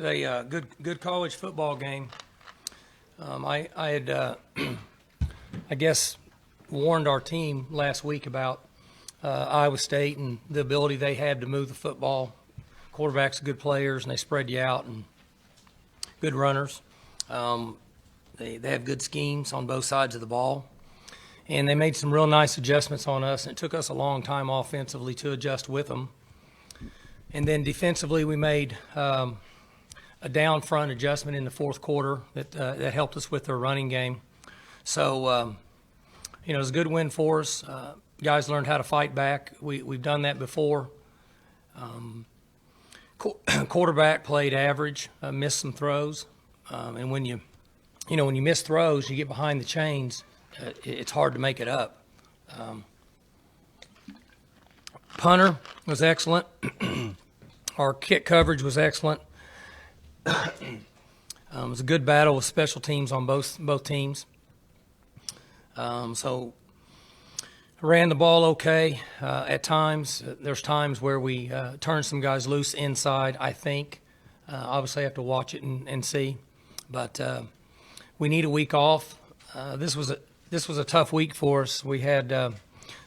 It's a good college football game. I had, I guess, warned our team last week about Iowa State and the ability they had to move the football. Quarterbacks are good players, and they spread you out, and good runners. They have good schemes on both sides of the ball. And they made some real nice adjustments on us, and it took us a long time offensively to adjust with them. And then defensively, we made a down front adjustment in the fourth quarter that helped us with their running game. So, it was a good win for us. Guys learned how to fight back. We've done that before. Quarterback played average, missed some throws. And when you miss throws, you get behind the chains, it's hard to make it up. Punter was excellent. Our kick coverage was excellent. It was a good battle with special teams on both teams. So ran the ball okay at times. There's times where we turned some guys loose inside, I think. Obviously, I have to watch it and see. But we need a week off. This was a tough week for us. We had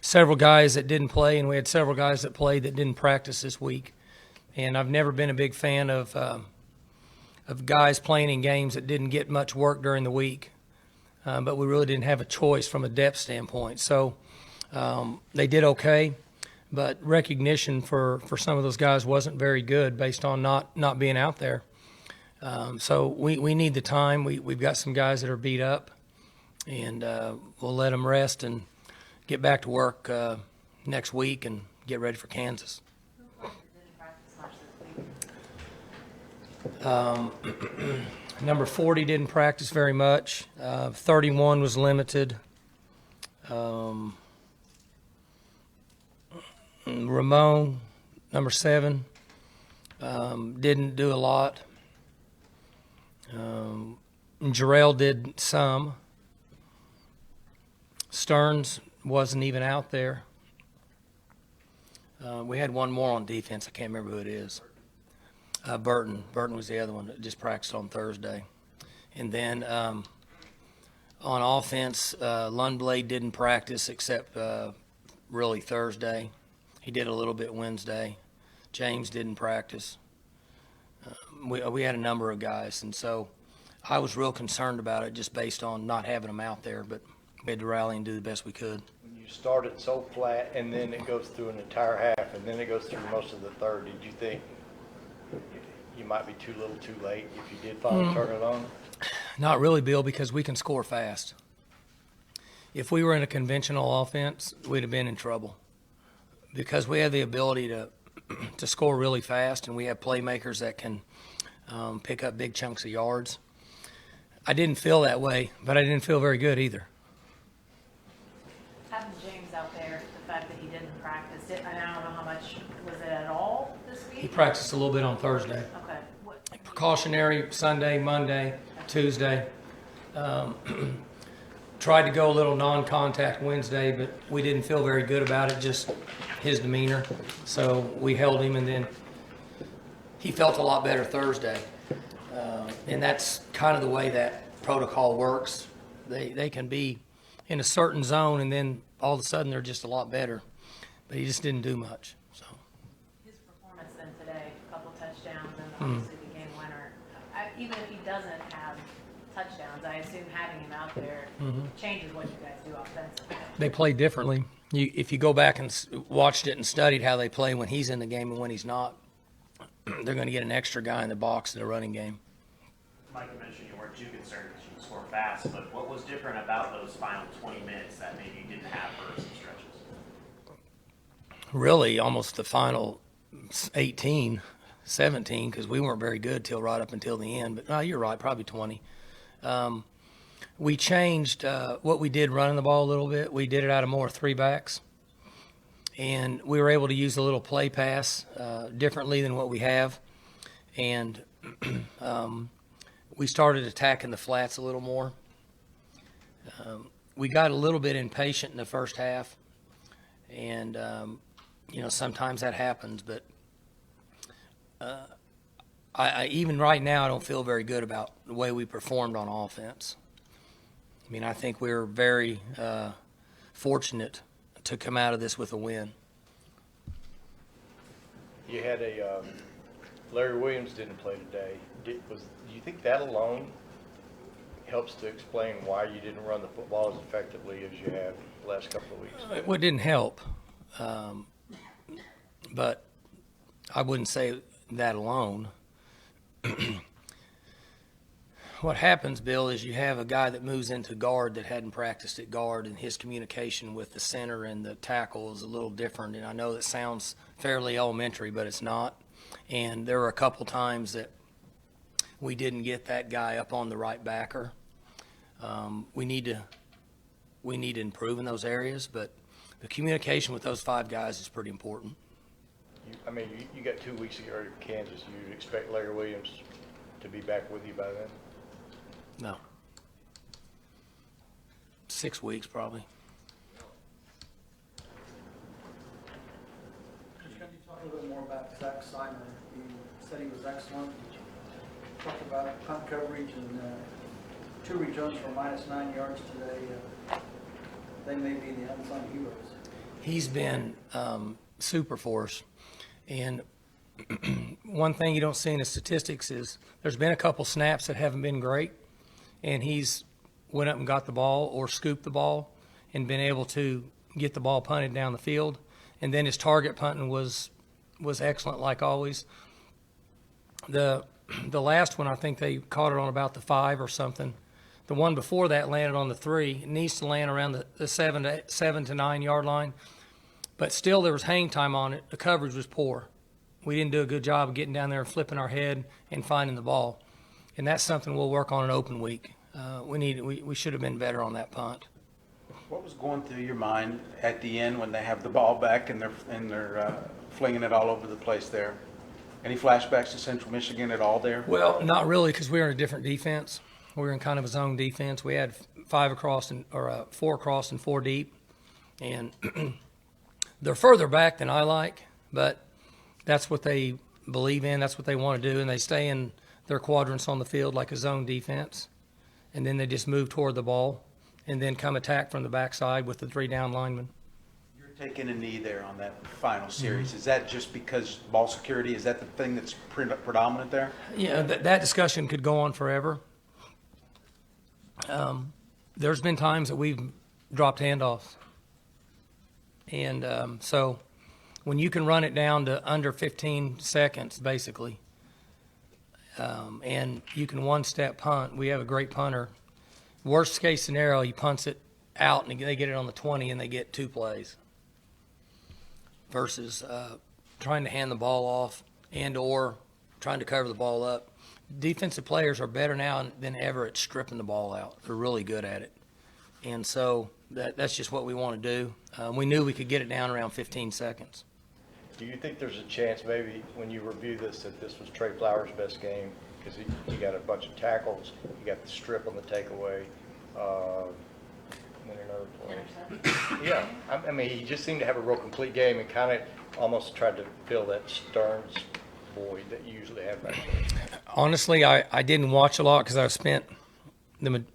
several guys that didn't play, and we had several guys that played that didn't practice this week. And I've never been a big fan of guys playing in games that didn't get much work during the week. But we really didn't have a choice from a depth standpoint. So they did okay, but recognition for some of those guys wasn't very good based on not being out there. So we need the time. We've got some guys that are beat up, and we'll let them rest and get back to work next week and get ready for Kansas. Number 40 didn't practice very much. 31 was limited. Ramon, number 7, didn't do a lot. Jarrell did some. Stearns wasn't even out there. We had one more on defense. I can't remember who it is. Burton. Burton was the other one that just practiced on Thursday. And then on offense, Lundblade didn't practice except really Thursday. He did a little bit Wednesday. James didn't practice. We had a number of guys, and so I was real concerned about it just based on not having them out there, but we had to rally and do the best we could. When you started so flat, and then it goes through an entire half, and then it goes through most of the third, did you think you might be too little too late if you did finally turn it on? Not really, Bill, because we can score fast. If we were in a conventional offense, we'd have been in trouble because we have the ability to score really fast, and we have playmakers that can pick up big chunks of yards. I didn't feel that way, but I didn't feel very good either. Having James out there, the fact that he didn't practice it, and I don't know how much, was it at all this week? He practiced a little bit on Thursday. Okay. Precautionary Sunday, Monday, Tuesday. Tried to go a little non-contact Wednesday, but we didn't feel very good about it, just his demeanor. So we held him, and then he felt a lot better Thursday. And that's kind of the way that protocol works. They can be in a certain zone, and then all of a sudden they're just a lot better. But he just didn't do much. So His performance then today, a couple touchdowns, and obviously the game winner. Even if he doesn't have touchdowns, I assume having him out there changes what you guys do offensively. they play differently. If you go back and watched it and studied how they play when he's in the game and when he's not, they're going to get an extra guy in the box in the running game. Mike, you mentioned you weren't too concerned that you could score fast, but what was different about those final 20 minutes that maybe you didn't have for some stretches? Really, almost the final 18, 17, because we weren't very good till right up until the end. But no, you're right, probably 20. We changed what we did running the ball a little bit. We did it out of more 3-backs. And we were able to use a little play pass differently than what we have. And we started attacking the flats a little more. We got a little bit impatient in the first half. And, sometimes that happens. But even right now, I don't feel very good about the way we performed on offense. I mean, I think we're very fortunate to come out of this with a win. You had Larry Williams didn't play today. Do you think that alone helps to explain why you didn't run the football as effectively as you have the last couple of weeks? Well, it didn't help, but I wouldn't say that alone. What happens, Bill, is you have a guy that moves into guard that hadn't practiced at guard, and his communication with the center and the tackle is a little different. And I know that sounds fairly elementary, but it's not. And there were a couple times that we didn't get that guy up on the right backer. We need to improve in those areas, but the communication with those 5 guys is pretty important. You got 2 weeks ago to Kansas. You'd expect Larry Williams to be back with you by then? No. 6 weeks, probably. Just going to talk a little bit more about Zach Simon. You said he was excellent. Talk about punt coverage and 2 returns for -9 yards today. They may be the unsung heroes. He's been super for us. And one thing you don't see in the statistics is there's been a couple snaps that haven't been great, and he's went up and got the ball or scooped the ball and been able to get the ball punted down the field. And then his target punting was excellent, like always. The last one, I think they caught it on about the 5 or something. The one before that landed on the 3. It needs to land around the 7 to 9 yard line. But still, there was hang time on it. The coverage was poor. We didn't do a good job of getting down there and flipping our head and finding the ball. And that's something we'll work on an open week. We should have been better on that punt. What was going through your mind at the end when they have the ball back and they're flinging it all over the place there? Any flashbacks to Central Michigan at all there? Well, not really, because we were in a different defense. We were in kind of a zone defense. We had 4 across and 4 deep, and they're further back than I like, but that's what they believe in. That's what they want to do, and they stay in their quadrants on the field like a zone defense, and then they just move toward the ball and then come attack from the backside with the 3 down linemen. You're taking a knee there on that final series. Is that just because ball security? Is that the thing that's predominant there? Yeah, that discussion could go on forever. There's been times that we've dropped handoffs. And so when you can run it down to under 15 seconds, basically, and you can one-step punt, we have a great punter. Worst case scenario, he punts it out and they get it on the 20 and they get 2 plays versus trying to hand the ball off and or trying to cover the ball up. Defensive players are better now than ever at stripping the ball out. They're really good at it. And so that's just what we want to do. We knew we could get it down around 15 seconds. Do you think there's a chance maybe when you review this that this was Trey Flowers' best game? Because you got a bunch of tackles, you got the strip on the takeaway, and then another play. Yeah, I mean, he just seemed to have a real complete game and kind of almost tried to fill that Stearns void that you usually have back there. Honestly, I didn't watch a lot because I spent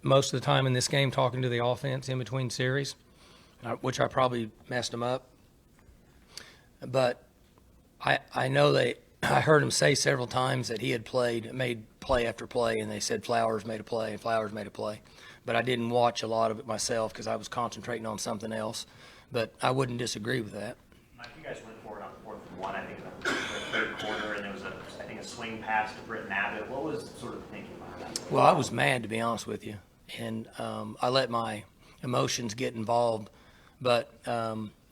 most of the time in this game talking to the offense in between series, which I probably messed them up. But I know I heard him say several times that he had made play after play, and they said Flowers made a play and Flowers made a play. But I didn't watch a lot of it myself because I was concentrating on something else. But I wouldn't disagree with that. Mike, you guys went for it on 4th and 1, I think, in the third quarter, and there was a swing pass to Britton Abbott. What was sort of the thinking behind that? Well, I was mad, to be honest with you, and I let my emotions get involved. But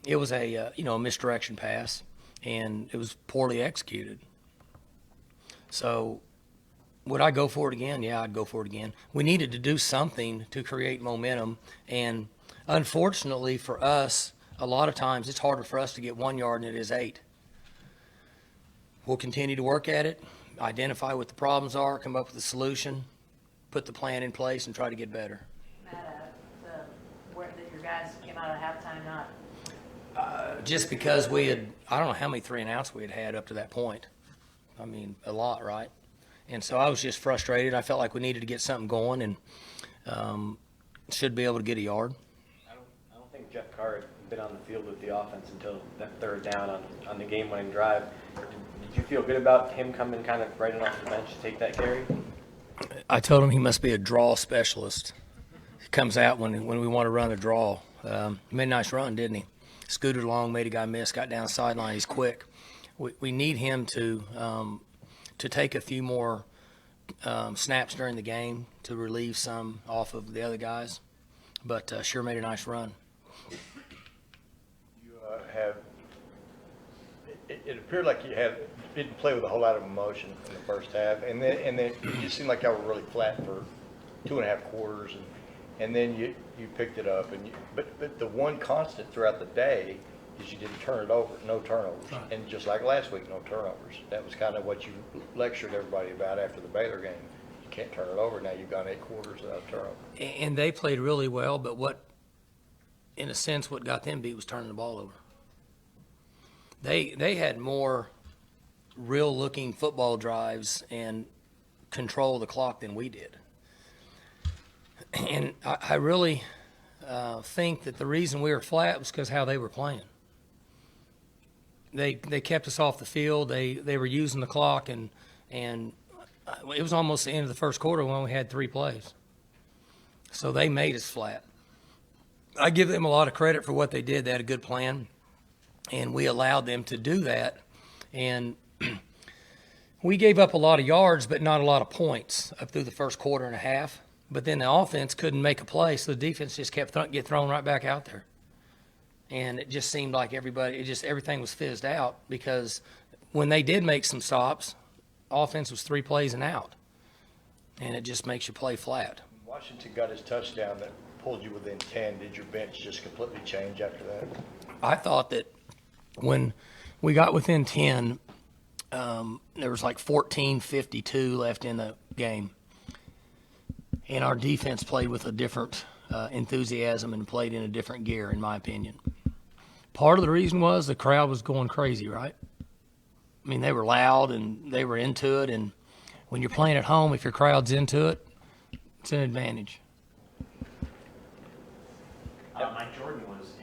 it was a misdirection pass, and it was poorly executed. So would I go for it again? Yeah, I'd go for it again. We needed to do something to create momentum, and unfortunately for us, a lot of times it's harder for us to get 1 yard than it is 8. We'll continue to work at it, identify what the problems are, come up with a solution, put the plan in place, and try to get better. Matt, where that your guys came out of halftime not. Just because we had, I don't know how many 3 and outs we had up to that point. I mean, a lot, right? And so I was just frustrated. I felt like we needed to get something going, and should be able to get a yard. I don't think Jeff Carr had been on the field with the offense until that third down on the game-winning drive. Did you feel good about him coming kind of right in off the bench to take that carry? I told him he must be a draw specialist. He comes out when we want to run a draw. He made a nice run, didn't he? Scooted along, made a guy miss, got down the sideline. He's quick. We need him to take a few more snaps during the game to relieve some off of the other guys. But sure made a nice run. You it appeared like you didn't play with a whole lot of emotion in the first half, and then it just seemed like y'all were really flat for 2.5 quarters, and then you picked it up, but the one constant throughout the day is you didn't turn it over, no turnovers, Right. and just like last week, no turnovers. That was kind of what you lectured everybody about after the Baylor game. You can't turn it over. Now you've gone 8 quarters without a turnover. And they played really well, but in a sense, what got them beat was turning the ball over. They had more real-looking football drives and control of the clock than we did. And I really think that the reason we were flat was because how they were playing. They kept us off the field. They were using the clock, and it was almost the end of the first quarter when we had 3 plays. So they made us flat. I give them a lot of credit for what they did. They had a good plan, and we allowed them to do that. And we gave up a lot of yards, but not a lot of points up through the first quarter and a half. But then the offense couldn't make a play, so the defense just kept get thrown right back out there. And it just seemed like everything was fizzed out, because when they did make some stops, offense was 3 plays and out. And it just makes you play flat. Washington got his touchdown that pulled you within 10. Did your bench just completely change after that? I thought that when we got within 10, there was like 14:52 left in the game. And our defense played with a different enthusiasm and played in a different gear, in my opinion. Part of the reason was the crowd was going crazy, right? I mean, they were loud and they were into it. And when you're playing at home, if your crowd's into it, it's an advantage. Mike Jordan was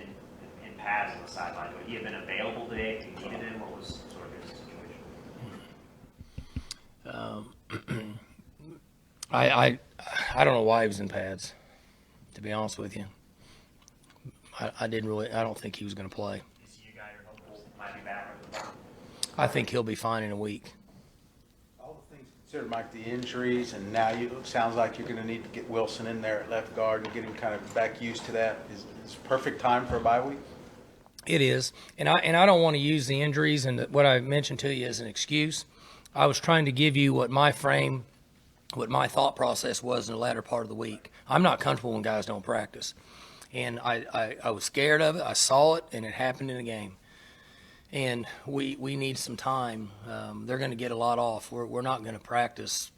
in pads on the sideline. Would he have been available today if you needed him? What was sort of his situation? I don't know why he was in pads, to be honest with you. I don't think he was going to play. Is he a guy you're hopeful might be back at the bottom? I think he'll be fine in a week. All the things considered, Mike, the injuries, and now it sounds like you're going to need to get Wilson in there at left guard and get him kind of back used to that. Is perfect time for a bye week? It is, and I don't want to use the injuries and what I mentioned to you as an excuse. I was trying to give you what my thought process was in the latter part of the week. I'm not comfortable when guys don't practice. And I was scared of it. I saw it, and it happened in the game. And we need some time. They're going to get a lot off. We're not going to practice.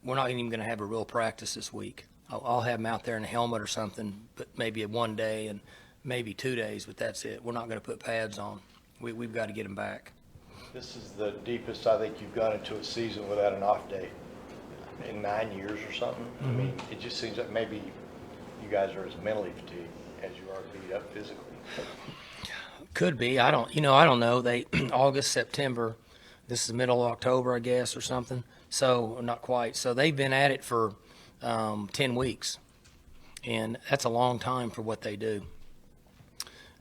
We're not even going to have a real practice this week. I'll have them out there in a helmet or something, but maybe 1 day and maybe 2 days, but that's it. We're not going to put pads on. We've got to get them back. This is the deepest I think you've gone into a season without an off day in 9 years or something. I mean, it just seems like maybe you guys are as mentally fatigued as you are beat up physically. Could be. I don't know. They August, September. This is middle of October, I guess, or something. So not quite. So they've been at it for 10 weeks, and that's a long time for what they do.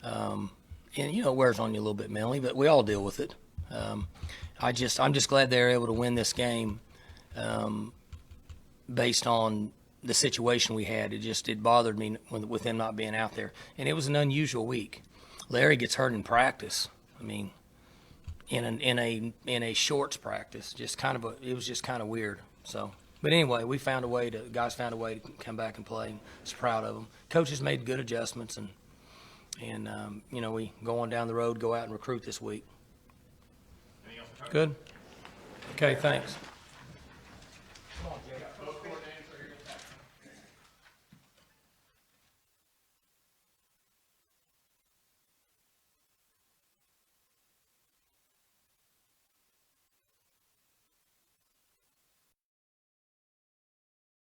And it wears on you a little bit mentally, but we all deal with it. I'm just glad they're able to win this game based on the situation we had. It bothered me with them not being out there, and it was an unusual week. Larry gets hurt in practice. I mean, in a shorts practice, it was just kind of weird. So, but anyway, guys found a way to come back and play. I was proud of them. Coaches made good adjustments, and we go on down the road, go out and recruit this week. Good. Okay, thanks.